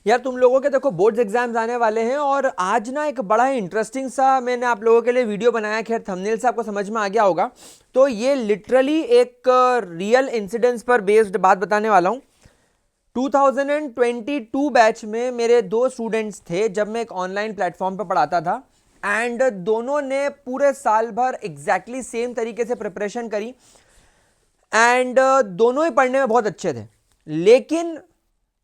यार तुम लोगों के देखो बोर्ड्स एग्जाम्स आने वाले हैं और आज ना एक बड़ा ही इंटरेस्टिंग सा मैंने आप लोगों के लिए वीडियो बनाया। खैर थंबनेल से आपको समझ में आ गया होगा। तो ये लिटरली एक रियल इंसिडेंट्स पर बेस्ड बात बताने वाला हूँ। 2022 बैच में मेरे दो स्टूडेंट्स थे जब मैं एक ऑनलाइन प्लेटफॉर्म पर पढ़ाता था। एंड दोनों ने पूरे साल भर एग्जैक्टली सेम तरीके से प्रिपरेशन करी। एंड दोनों ही पढ़ने में बहुत अच्छे थे। लेकिन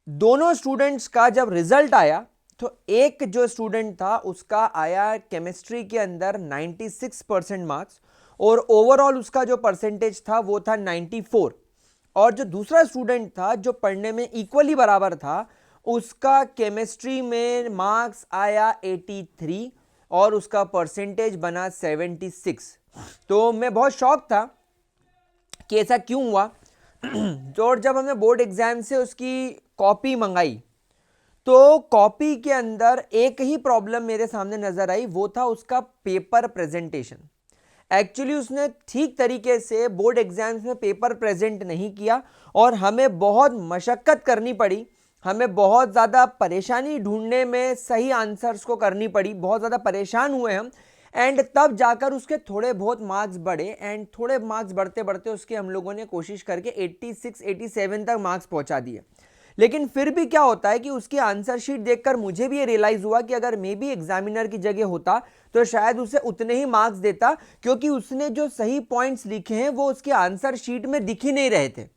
दोनों स्टूडेंट्स का जब रिजल्ट आया तो एक जो स्टूडेंट था उसका आया केमिस्ट्री के अंदर 96% मार्क्स और ओवरऑल उसका जो परसेंटेज था वो था 94। और जो दूसरा स्टूडेंट था जो पढ़ने में इक्वली बराबर था उसका केमिस्ट्री में मार्क्स आया 83 और उसका परसेंटेज बना 76। तो मैं बहुत शॉक था कि ऐसा क्यों हुआ। तो और जब हमने बोर्ड एग्जाम से उसकी कॉपी मंगाई तो कॉपी के अंदर एक ही प्रॉब्लम मेरे सामने नजर आई, वो था उसका पेपर प्रेजेंटेशन। एक्चुअली उसने ठीक तरीके से बोर्ड एग्जाम्स में पेपर प्रेजेंट नहीं किया और हमें बहुत मशक्कत करनी पड़ी। हमें बहुत ज़्यादा परेशानी ढूंढने में सही आंसर्स को करनी पड़ी, बहुत ज़्यादा परेशान हुए हम। एंड तब जाकर उसके थोड़े बहुत मार्क्स बढ़े एंड थोड़े मार्क्स बढ़ते बढ़ते उसके हम लोगों ने कोशिश करके 86 87 तक मार्क्स पहुंचा दिए। लेकिन फिर भी क्या होता है कि उसकी आंसर शीट देखकर मुझे भी ये रियलाइज हुआ कि अगर मैं भी एग्जामिनर की जगह होता तो शायद उसे उतने ही मार्क्स देता, क्योंकि उसने जो सही पॉइंट्स लिखे हैं वो उसके आंसर शीट में दिख ही नहीं रहे थे।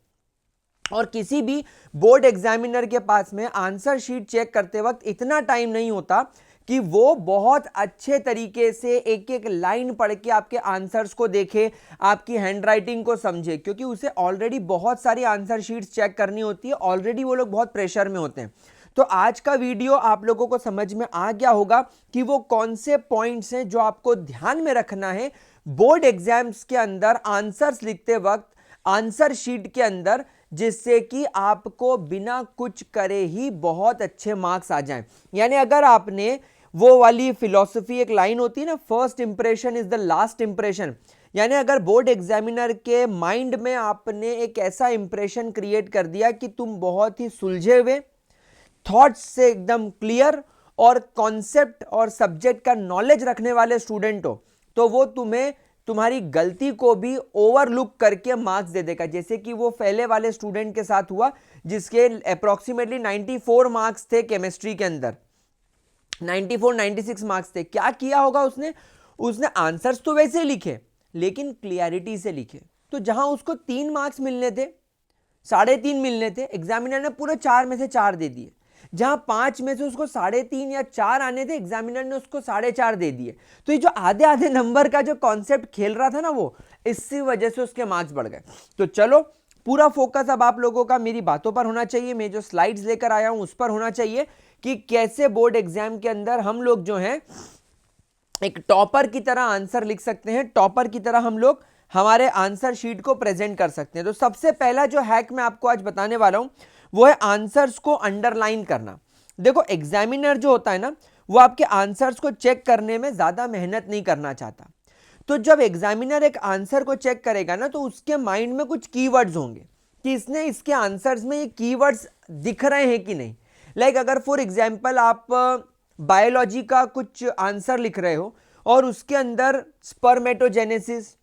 और किसी भी बोर्ड एग्जामिनर के पास में आंसर शीट चेक करते वक्त इतना टाइम नहीं होता कि वो बहुत अच्छे तरीके से एक एक लाइन पढ़ के आपके आंसर्स को देखे, आपकी हैंडराइटिंग को समझे, क्योंकि उसे ऑलरेडी बहुत सारी आंसर शीट्स चेक करनी होती है। ऑलरेडी वो लोग बहुत प्रेशर में होते हैं। तो आज का वीडियो आप लोगों को समझ में आ गया होगा कि वो कौन से पॉइंट्स हैं जो आपको ध्यान में रखना है बोर्ड एग्जाम्स के अंदर आंसर्स लिखते वक्त आंसर शीट के अंदर, जिससे कि आपको बिना कुछ करे ही बहुत अच्छे मार्क्स आ जाएं। यानी अगर आपने वो वाली फिलॉसफी, एक लाइन होती है ना, first impression is the last impression, यानी अगर बोर्ड एग्जामिनर के माइंड में आपने एक ऐसा इंप्रेशन क्रिएट कर दिया कि तुम बहुत ही सुलझे हुए, थॉट्स से एकदम क्लियर और कॉन्सेप्ट और सब्जेक्ट का नॉलेज रखने वाले स्टूडेंट हो, तो वो तुम्हें तुम्हारी गलती को भी ओवरलुक करके मार्क्स दे देगा। जैसे कि वो पहले वाले स्टूडेंट के साथ हुआ जिसके अप्रोक्सीमेटली 94 मार्क्स थे केमिस्ट्री के अंदर, 94 96 मार्क्स थे। क्या किया होगा उसने? उसने आंसर्स तो वैसे ही लिखे लेकिन क्लियरिटी से लिखे। तो जहां उसको 3 मार्क्स मिलने थे, 3.5 मिलने थे, एग्जामिनर ने पूरे 4 में से 4 दे दिए। जहां 5 में से उसको 3.5 या 4 आने थे, एग्जामिनर ने उसको 4.5 दे दिए। तो ये जो आधे आधे नंबर का जो कॉन्सेप्ट खेल रहा था ना, वो इसी वजह से उसके मार्क्स बढ़ गए। तो चलो, पूरा फोकस अब आप लोगों का मेरी बातों पर होना चाहिए, मैं जो स्लाइड्स लेकर आया हूं उस पर होना चाहिए कि कैसे बोर्ड एग्जाम के अंदर हम लोग जो हैं एक टॉपर की तरह आंसर लिख सकते हैं, टॉपर की तरह हम लोग हमारे आंसर शीट को प्रेजेंट कर सकते हैं। तो सबसे पहला जो हैक मैं आपको आज बताने वाला हूं वो है आंसर्स को अंडरलाइन करना। देखो, एग्जामिनर जो होता है ना, वो आपके आंसर्स को चेक करने में ज्यादा मेहनत नहीं करना चाहता। तो जब एग्जामिनर एक आंसर को चेक करेगा ना, तो उसके माइंड में कुछ कीवर्ड्स होंगे कि इसने इसके आंसर्स में ये कीवर्ड्स दिख रहे हैं कि नहीं। लाइक अगर फॉर एग्जाम्पल आप बायोलॉजी का कुछ आंसर लिख रहे हो और उसके अंदर स्पर्मेटोजेनेसिस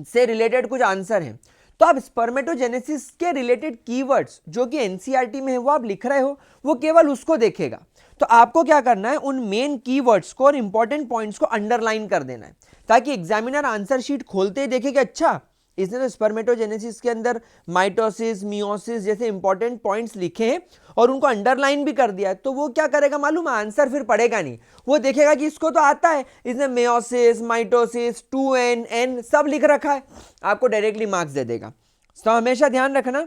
से रिलेटेड कुछ आंसर हैं, तो आप स्पर्मेटोजेनेसिस के रिलेटेड कीवर्ड्स जो कि एनसीईआरटी में है वो आप लिख रहे हो, वो केवल उसको देखेगा। तो आपको क्या करना है, उन मेन कीवर्ड्स को और इंपॉर्टेंट पॉइंट्स को अंडरलाइन कर देना है, ताकि एग्जामिनर आंसर शीट खोलते ही देखे कि अच्छा, इसने तो स्पर्मेटोजेनेसिस के अंदर माइटोसिस, मियोसिस जैसे इंपॉर्टेंट पॉइंट्स लिखे हैं और उनको अंडरलाइन भी कर दिया है। तो वो क्या करेगा मालूम है, आंसर फिर पढ़ेगा नहीं, वो देखेगा कि इसको तो आता है, इसने मेयोसिस, माइटोसिस, 2n n सब लिख रखा है, आपको डायरेक्टली मार्क्स दे देगा। तो हमेशा ध्यान रखना,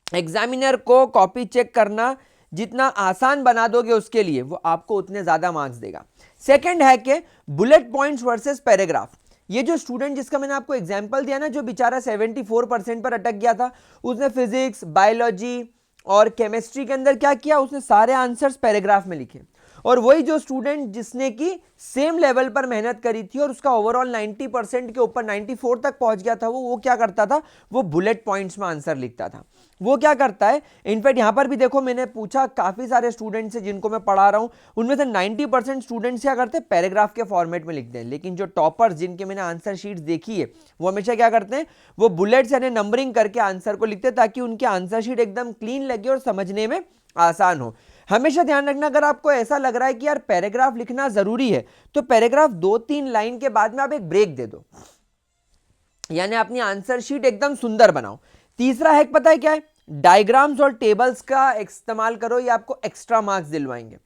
एग्जामिनर को कॉपी चेक करना जितना आसान बना दोगे उसके लिए, वो आपको उतने ज्यादा मार्क्स देगा। सेकंड है कि बुलेट पॉइंट्स वर्सेस पैराग्राफ। ये जो स्टूडेंट जिसका मैंने आपको एग्जांपल दिया ना, जो बेचारा 74% पर अटक गया था, उसने फिजिक्स, बायोलॉजी और केमिस्ट्री के अंदर क्या किया, उसने सारे आंसर्स पैराग्राफ में लिखे और वही जो स्टूडेंट जिसने की सेम लेवल पर मेहनत करी थी और उसका ओवरऑल 90% के ऊपर 94 तक पहुंच गया था, वो क्या करता था, वो बुलेट पॉइंट्स में आंसर लिखता था। वो क्या करता है, इनफैक्ट यहां पर भी देखो मैंने पूछा काफी सारे स्टूडेंट्स से जिनको मैं पढ़ा रहा हूं, उनमें से 90% स्टूडेंट्स क्या करते हैं, पैराग्राफ के फॉर्मेट में लिखते हैं। लेकिन जो टॉपर्स जिनके मैंने आंसर शीट्स देखी है, वो हमेशा क्या करते हैं, वो बुलेट्स यानी नंबरिंग करके आंसर को लिखते हैं ताकि उनकी आंसर शीट एकदम क्लीन लगे और समझने में आसान हो। हमेशा ध्यान रखना, अगर आपको ऐसा लग रहा है कि यार पैराग्राफ लिखना जरूरी है, तो पैराग्राफ 2-3 लाइन के बाद में आप एक ब्रेक दे दो, यानी अपनी आंसर शीट एकदम सुंदर बनाओ। तीसरा हैक पता है क्या है, डायग्राम्स और टेबल्स का इस्तेमाल करो, ये आपको एक्स्ट्रा मार्क्स दिलवाएंगे।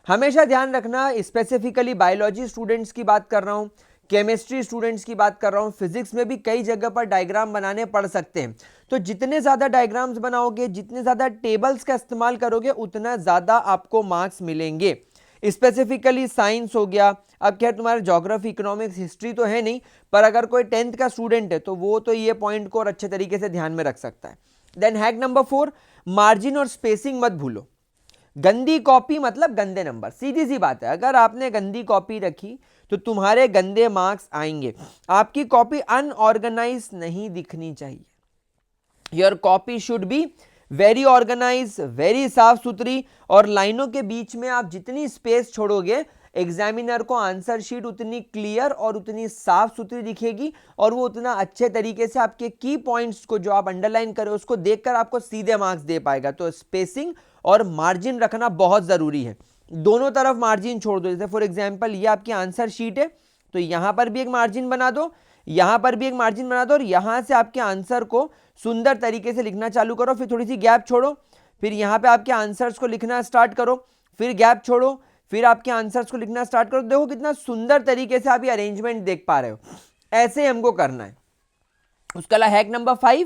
हमेशा ध्यान रखना, स्पेसिफिकली बायोलॉजी स्टूडेंट्स की बात कर रहा हूं, केमिस्ट्री स्टूडेंट्स की बात कर रहा हूं, फिजिक्स में भी कई जगह पर डायग्राम बनाने पड़ सकते हैं। तो जितने ज्यादा डायग्राम्स बनाओगे, जितने ज्यादा टेबल्स का इस्तेमाल करोगे, उतना ज्यादा आपको मार्क्स मिलेंगे। स्पेसिफिकली साइंस हो गया, अब खैर तुम्हारा ज्योग्राफी, इकोनॉमिक्स, हिस्ट्री तो है नहीं, पर अगर कोई 10th का स्टूडेंट है तो वो तो ये पॉइंट को और अच्छे तरीके से ध्यान में रख सकता है। देन हैक नंबर 4, मार्जिन और स्पेसिंग मत भूलो। गंदी कॉपी मतलब गंदे नंबर, सीधी सी बात है। अगर आपने गंदी कॉपी रखी तो तुम्हारे गंदे मार्क्स आएंगे। आपकी कॉपी अनऑर्गेनाइज नहीं दिखनी चाहिए। Your copy should be very organise, very साफ सुथरी, और लाइनों के बीच में आप जितनी स्पेस छोड़ोगे, एग्जामिनर को आंसर शीट उतनी क्लियर और उतनी साफ सुथरी दिखेगी, और वो उतना अच्छे तरीके से आपके की पॉइंट्स को जो आप अंडरलाइन करें उसको देखकर आपको सीधे मार्क्स दे पाएगा। तो स्पेसिंग और मार्जिन रखना बहुत जरूरी है। दोनों तरफ मार्जिन छोड़ दो। जैसे फॉर एग्जांपल ये आपकी आंसर शीट है, तो यहां पर भी एक मार्जिन बना दो, यहां पर भी एक मार्जिन बना दो, और यहां से आपके आंसर को सुंदर तरीके से लिखना चालू करो। फिर थोड़ी सी गैप छोड़ो, फिर यहां पे आपके आंसर्स को लिखना स्टार्ट करो, फिर गैप छोड़ो, फिर आपके आंसर्स को लिखना स्टार्ट करो। देखो कितना सुंदर तरीके से आप ये अरेंजमेंट देख पा रहे हो। ऐसे हमको करना है। उसका अलावा हैक नंबर 5,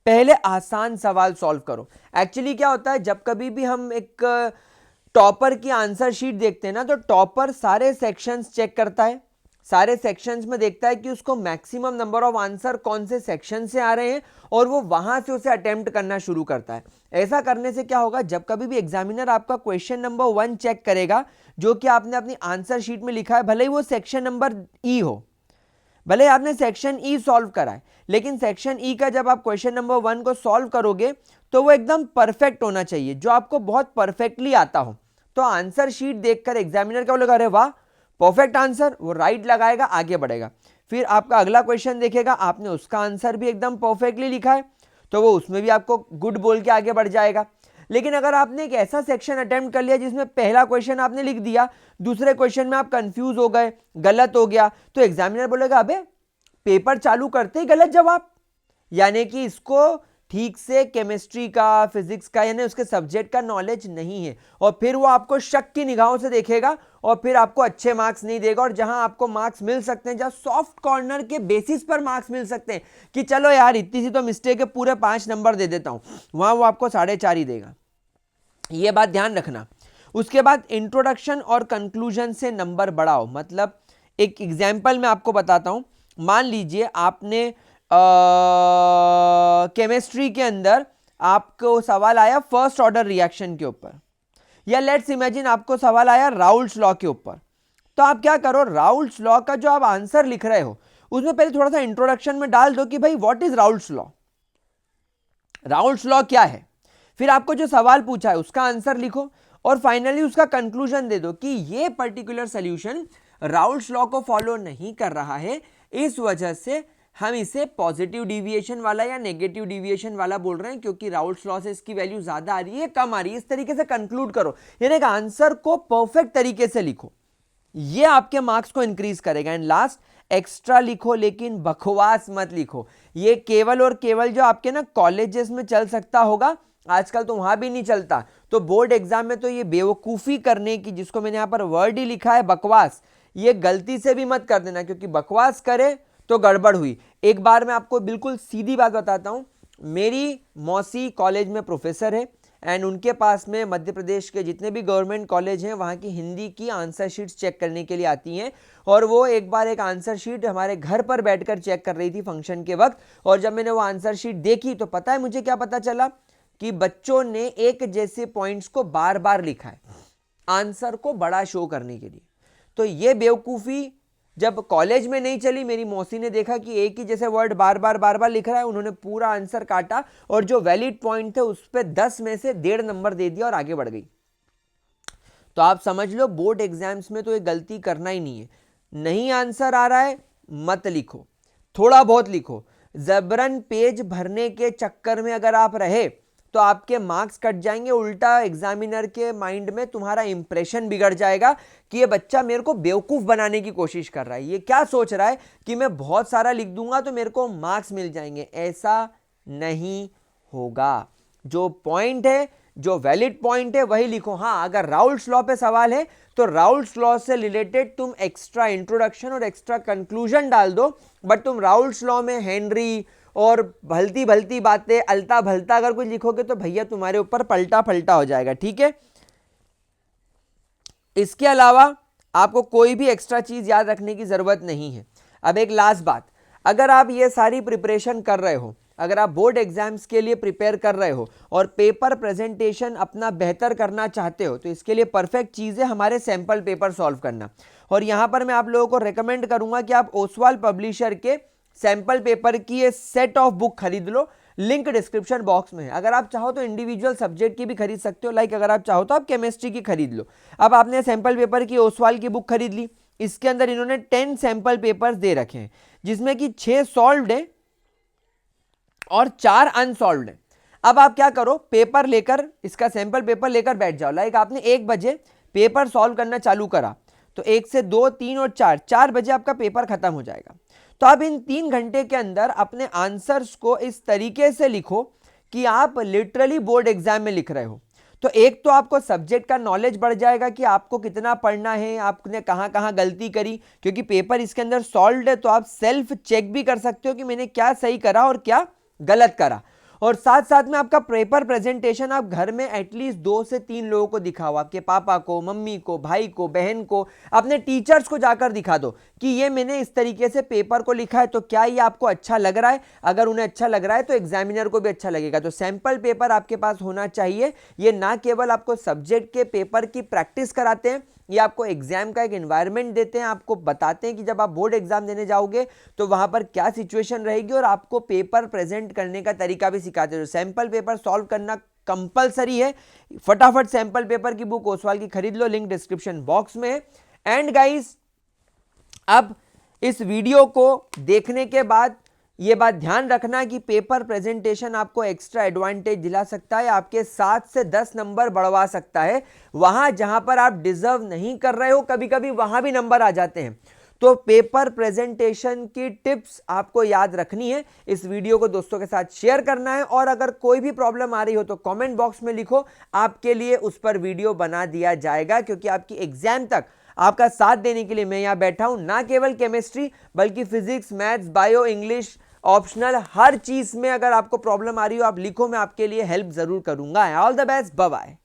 पहले आसान सवाल सॉल्व करो। एक्चुअली क्या होता है, जब कभी भी हम एक टॉपर की आंसर शीट देखते हैं ना, तो टॉपर सारे सेक्शंस चेक करता है, सारे सेक्शंस में देखता है कि उसको मैक्सिमम नंबर ऑफ आंसर कौन से सेक्शन से आ रहे हैं, और वो वहां से उसे अटेम्प्ट करना शुरू करता है। ऐसा करने से क्या होगा, जब कभी भी एग्जामिनर आपका क्वेश्चन नंबर 1 चेक करेगा जो कि आपने अपनी आंसर शीट में लिखा है, भले ही वो सेक्शन नंबर ई हो, भले आपने सेक्शन ई सॉल्व करा है, लेकिन सेक्शन ई का जब आप क्वेश्चन नंबर 1 को सॉल्व करोगे तो वो एकदम परफेक्ट होना चाहिए, जो आपको बहुत परफेक्टली आता हो। तो आंसर शीट देखकर एग्जामिनर क्या बोलेगा, अरे वाह परफेक्ट आंसर, वो राइट लगाएगा, आगे बढ़ेगा। फिर आपका अगला क्वेश्चन देखेगा, आपने उसका आंसर भी एकदम परफेक्टली लिखा है, तो वो उसमें भी आपको गुड बोल के आगे बढ़ जाएगा। लेकिन अगर आपने एक ऐसा सेक्शन अटेम्प्ट कर लिया जिसमें पहला क्वेश्चन आपने लिख दिया, दूसरे क्वेश्चन में आप कंफ्यूज हो गए, गलत हो गया, तो एग्जामिनर बोलेगा अबे पेपर चालू करते ही गलत जवाब, यानी कि इसको ठीक से केमिस्ट्री का, फिजिक्स का, यानी उसके सब्जेक्ट का नॉलेज नहीं है। और फिर वो आपको शक की निगाहों से देखेगा और फिर आपको अच्छे मार्क्स नहीं देगा। और जहां आपको मार्क्स मिल सकते हैं, जहां सॉफ्ट कॉर्नर के बेसिस पर मार्क्स मिल सकते हैं कि चलो यार इतनी सी तो मिस्टेक है, पूरे 5 नंबर दे देता हूं, वहां वो आपको 4.5 ही देगा। ये बात ध्यान रखना। उसके बाद इंट्रोडक्शन और कंक्लूजन से नंबर बढ़ाओ। मतलब एक एग्जाम्पल मैं आपको बताता हूं। मान लीजिए आपने केमिस्ट्री के अंदर आपको सवाल आया फर्स्ट ऑर्डर रिएक्शन के ऊपर, या लेट्स इमेजिन आपको सवाल आया राउल्ट्स लॉ के ऊपर। तो आप क्या करो, राउल्ट्स लॉ का जो आप आंसर लिख रहे हो उसमें पहले थोड़ा सा इंट्रोडक्शन में डाल दो कि भाई what is Raoult's law, Raoult's law क्या है। फिर आपको जो सवाल पूछा है उसका आंसर लिखो, और फाइनली उसका कंक्लूजन दे दो कि ये पर्टिकुलर सॉल्यूशन राउल्ट्स लॉ को फॉलो नहीं कर रहा है, इस वजह से हम इसे पॉजिटिव डिविएशन वाला या नेगेटिव डिविएशन वाला बोल रहे हैं, क्योंकि राउल्ट्स लॉ से इसकी वैल्यू ज्यादा आ रही है, कम आ रही है। इस तरीके से कंक्लूड करो, यानी कि आंसर को परफेक्ट तरीके से लिखो, ये आपके मार्क्स को इंक्रीज करेगा। एंड लास्ट, एक्स्ट्रा लिखो लेकिन बकवास मत लिखो। ये केवल और केवल जो आपके ना कॉलेजेस में चल सकता होगा, आजकल तो वहां भी नहीं चलता। तो बोर्ड एग्जाम में तो ये बेवकूफी करने की, जिसको मैंने यहां पर वर्ड ही लिखा है बकवास, ये गलती से भी मत कर देना, क्योंकि बकवास करे तो गड़बड़ हुई। एक बार मैं आपको बिल्कुल सीधी बात बताता हूं। मेरी मौसी कॉलेज में प्रोफेसर है, एंड उनके पास में मध्य प्रदेश के जितने भी गवर्नमेंट कॉलेज हैं वहाँ की हिंदी की आंसर शीट्स चेक करने के लिए आती हैं। और वो एक बार एक आंसर शीट हमारे घर पर बैठकर चेक कर रही थी फंक्शन के वक्त, और जब मैंने वो आंसर शीट देखी तो पता है मुझे क्या पता चला, कि बच्चों ने एक जैसे पॉइंट्स को बार बार लिखा है। आंसर को बड़ा शो करने के लिए। तो ये बेवकूफ़ी जब कॉलेज में नहीं चली, मेरी मौसी ने देखा कि एक ही जैसे वर्ड बार बार लिख रहा है, उन्होंने पूरा आंसर काटा और जो वैलिड पॉइंट थे उस पर 10 में से 1.5 नंबर दे दिया और आगे बढ़ गई। तो आप समझ लो बोर्ड एग्जाम्स में तो ये गलती करना ही नहीं है। नहीं आंसर आ रहा है मत लिखो, थोड़ा बहुत लिखो। जबरन पेज भरने के चक्कर में अगर आप रहे तो आपके मार्क्स कट जाएंगे, उल्टा एग्जामिनर के माइंड में तुम्हारा इंप्रेशन बिगड़ जाएगा कि ये बच्चा मेरे को बेवकूफ बनाने की कोशिश कर रहा है, ये क्या सोच रहा है कि मैं बहुत सारा लिख दूंगा तो मेरे को मार्क्स मिल जाएंगे। ऐसा नहीं होगा। जो पॉइंट है, जो वैलिड पॉइंट है वही लिखो। हाँ, अगर राउल्ट्स लॉ पे सवाल है तो राउल्ट्स लॉ से रिलेटेड तुम एक्स्ट्रा इंट्रोडक्शन और एक्स्ट्रा कंक्लूजन डाल दो, बट तुम राउल्ट्स लॉ में हेनरी और भलती भलती बातें अलता भलता अगर कुछ लिखोगे तो भैया तुम्हारे ऊपर पलटा पलटा हो जाएगा, ठीक है। इसके अलावा आपको कोई भी एक्स्ट्रा चीज याद रखने की जरूरत नहीं है। अब एक लास्ट बात, अगर आप ये सारी प्रिपरेशन कर रहे हो, अगर आप बोर्ड एग्जाम्स के लिए प्रिपेयर कर रहे हो और पेपर प्रेजेंटेशन अपना बेहतर करना चाहते हो, तो इसके लिए परफेक्ट चीज़ है हमारे सैंपल पेपर सॉल्व करना। और यहाँ पर मैं आप लोगों को रेकमेंड करूंगा कि आप ओसवाल पब्लिशर के सैंपल पेपर की ये सेट ऑफ बुक खरीद लो, लिंक डिस्क्रिप्शन बॉक्स में है। अगर आप चाहो तो इंडिविजुअल सब्जेक्ट की भी खरीद सकते हो, लाइक अगर आप चाहो तो आप केमिस्ट्री की खरीद लो। अब आपने सैंपल पेपर की ओसवाल की बुक खरीद ली, इसके अंदर इन्होंने 10 सैंपल पेपर्स दे रखे हैं जिसमें कि 6 सॉल्व्ड है और 4 अनसॉल्व्ड है। अब आप क्या करो, पेपर लेकर, इसका सैंपल पेपर लेकर बैठ जाओ। लाइक आपने 1 बजे पेपर सॉल्व करना चालू करा तो 1 से 2, 3 और 4 बजे आपका पेपर खत्म हो जाएगा। तो आप इन 3 घंटे के अंदर अपने आंसर्स को इस तरीके से लिखो कि आप लिटरली बोर्ड एग्जाम में लिख रहे हो। तो एक तो आपको सब्जेक्ट का नॉलेज बढ़ जाएगा कि आपको कितना पढ़ना है, आपने कहाँ कहाँ गलती करी, क्योंकि पेपर इसके अंदर सॉल्व्ड है तो आप सेल्फ चेक भी कर सकते हो कि मैंने क्या सही करा और क्या गलत करा। और साथ साथ में आपका पेपर प्रेजेंटेशन आप घर में एटलीस्ट 2 से 3 लोगों को दिखाओ, आपके पापा को, मम्मी को, भाई को, बहन को, अपने टीचर्स को जाकर दिखा दो कि ये मैंने इस तरीके से पेपर को लिखा है, तो क्या ये आपको अच्छा लग रहा है। अगर उन्हें अच्छा लग रहा है तो एग्जामिनर को भी अच्छा लगेगा। तो सैंपल पेपर आपके पास होना चाहिए। ये ना केवल आपको सब्जेक्ट के पेपर की प्रैक्टिस कराते हैं, ये आपको एग्जाम का एक एनवायरनमेंट देते हैं, आपको बताते हैं कि जब आप बोर्ड एग्जाम देने जाओगे तो वहां पर क्या सिचुएशन रहेगी और आपको पेपर प्रेजेंट करने का तरीका भी सिखाते हैं। सैंपल पेपर सॉल्व करना कंपलसरी है। फटाफट सैंपल पेपर की बुक ओसवाल की खरीद लो, लिंक डिस्क्रिप्शन बॉक्स में है। एंड गाइस, अब इस वीडियो को देखने के बाद ये बात ध्यान रखना कि पेपर प्रेजेंटेशन आपको एक्स्ट्रा एडवांटेज दिला सकता है, आपके 7 से 10 नंबर बढ़वा सकता है। वहां जहां पर आप डिजर्व नहीं कर रहे हो, कभी कभी वहां भी नंबर आ जाते हैं। तो पेपर प्रेजेंटेशन की टिप्स आपको याद रखनी है, इस वीडियो को दोस्तों के साथ शेयर करना है, और अगर कोई भी प्रॉब्लम आ रही हो तो कमेंट बॉक्स में लिखो, आपके लिए उस पर वीडियो बना दिया जाएगा। क्योंकि आपकी एग्जाम तक आपका साथ देने के लिए मैं यहां बैठा हूं, ना केवल केमिस्ट्री बल्कि physics, maths, bio, English, optional, हर चीज में अगर आपको प्रॉब्लम आ रही हो आप लिखो, मैं आपके लिए हेल्प जरूर करूंगा। All the best, bye bye.